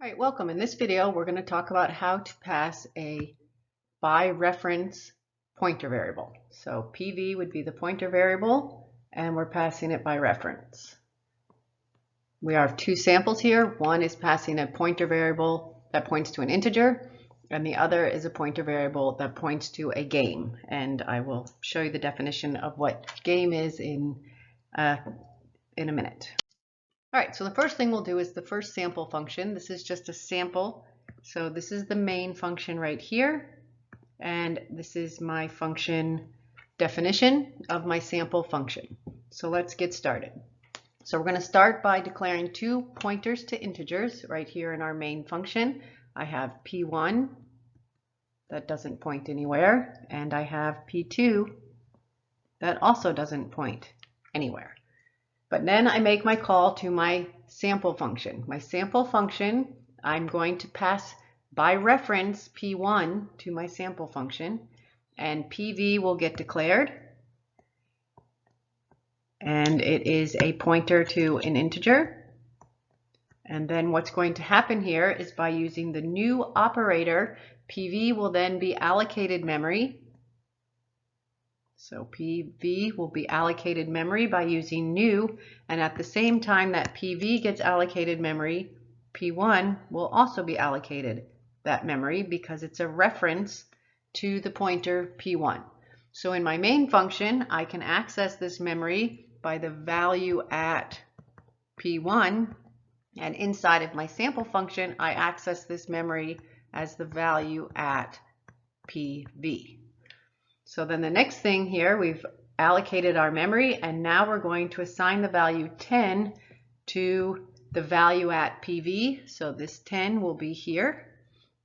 All right, welcome. In this video, we're going to talk about how to pass a by reference pointer variable. So PV would be the pointer variable, and we're passing it by reference. We have two samples here. One is passing a pointer variable that points to an integer, and the other is a pointer variable that points to a game. And I will show you the definition of what game is in a minute. All right, so the first thing we'll do is the first sample function. This is just a sample. So this is the main function right here. And this is my function definition of my sample function. So let's get started. So we're going to start by declaring two pointers to integers right here in our main function. I have P1 that doesn't point anywhere, and I have P2 that also doesn't point anywhere. But then I make my call to my sample function. My sample function, I'm going to pass by reference P1 to my sample function, and PV will get declared. And it is a pointer to an integer. And then what's going to happen here is by using the new operator, PV will then be allocated memory. So PV will be allocated memory by using new, and at the same time that PV gets allocated memory, P1 will also be allocated that memory because it's a reference to the pointer P1. So in my main function, I can access this memory by the value at P1, and inside of my sample function, I access this memory as the value at PV. So then the next thing here, we've allocated our memory, and now we're going to assign the value 10 to the value at PV. So this 10 will be here.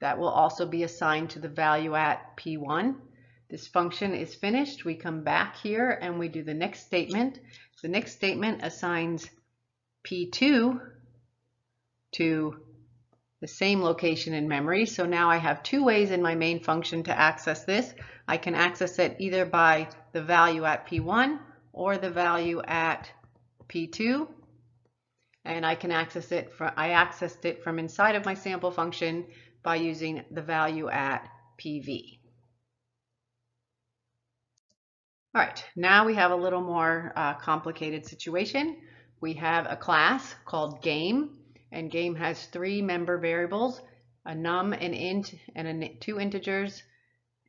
That will also be assigned to the value at P1. This function is finished. We come back here and we do the next statement. The next statement assigns P2 to the same location in memory. So now I have two ways in my main function to access this. I can access it either by the value at P1 or the value at P2. And I can access it I accessed it from inside of my sample function by using the value at PV. All right, now we have a little more complicated situation. We have a class called game, and game has three member variables, a num, an int, and two integers,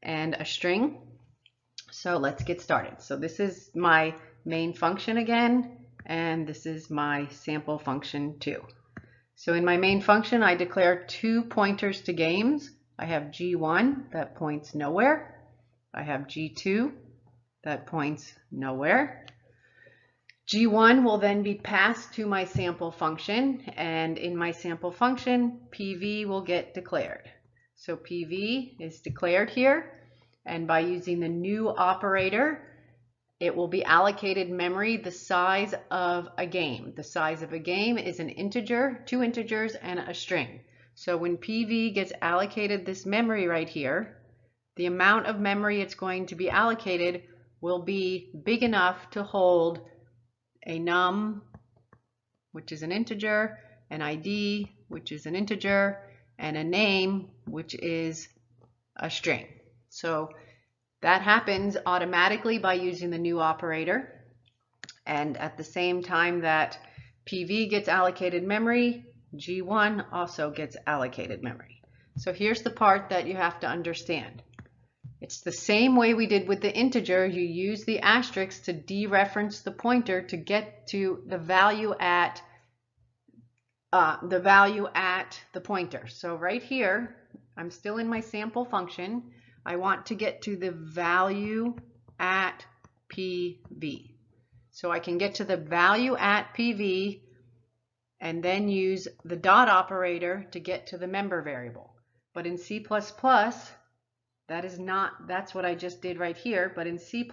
and a string. So let's get started. So this is my main function again, and this is my sample function too. So in my main function, I declare two pointers to games. I have G1 that points nowhere. I have G2 that points nowhere. G1 will then be passed to my sample function, and in my sample function, PV will get declared. So PV is declared here, and by using the new operator, it will be allocated memory the size of a game. The size of a game is an integer, two integers, and a string. So when PV gets allocated this memory right here, the amount of memory it's going to be allocated will be big enough to hold a num, which is an integer, an ID, which is an integer, and a name, which is a string. So that happens automatically by using the new operator. And at the same time that PV gets allocated memory, G1 also gets allocated memory. So here's the part that you have to understand. It's the same way we did with the integer. You use the asterisk to dereference the pointer to get to the value at the pointer. So right here, I'm still in my sample function. I want to get to the value at PV. So I can get to the value at PV and then use the dot operator to get to the member variable. But in C++, that's what I just did right here, but in C++,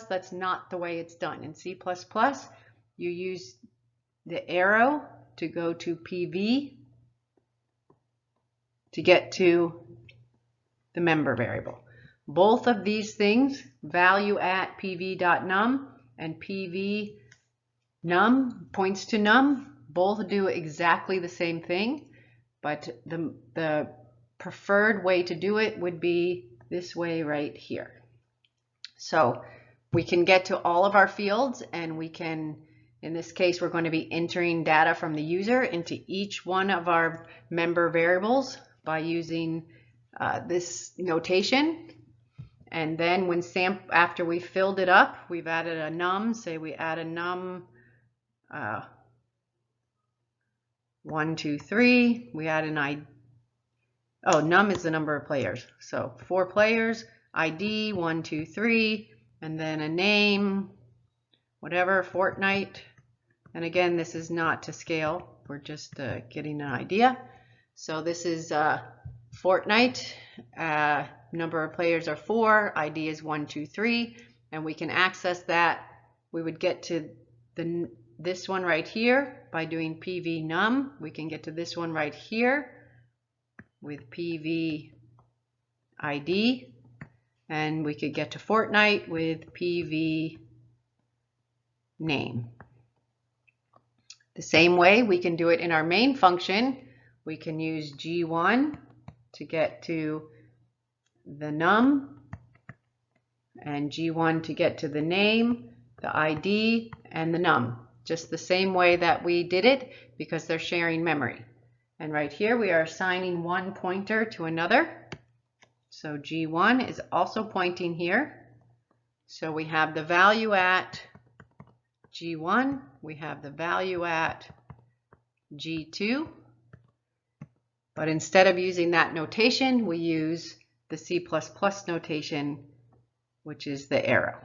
that's not the way it's done. In C++, you use the arrow to go to PV to get to the member variable. Both of these things, value at PV.num and PV num points to num, both do exactly the same thing. but the preferred way to do it would be this way right here. So we can get to all of our fields, and we can, in this case, we're going to be entering data from the user into each one of our member variables by using this notation. And then when after we filled it up, we've added a num, say we add a num 1, 2, 3, we add an ID. Oh, num is the number of players. So 4 players, ID 1, 2, 3, and then a name, whatever, Fortnite. And again, this is not to scale. We're just getting an idea. So this is Fortnite. Number of players are 4. ID is 1, 2, 3, and we can access that. We would get to this one right here by doing PV num. We can get to this one right here with PV ID, and we could get to Fortnite with PV name. The same way we can do it in our main function. We can use G1 to get to the num, and G1 to get to the name, the ID, and the num. Just the same way that we did it, because they're sharing memory. And right here we are assigning one pointer to another. So G1 is also pointing here. So we have the value at G1, we have the value at G2. But instead of using that notation, we use the C++ notation, which is the arrow.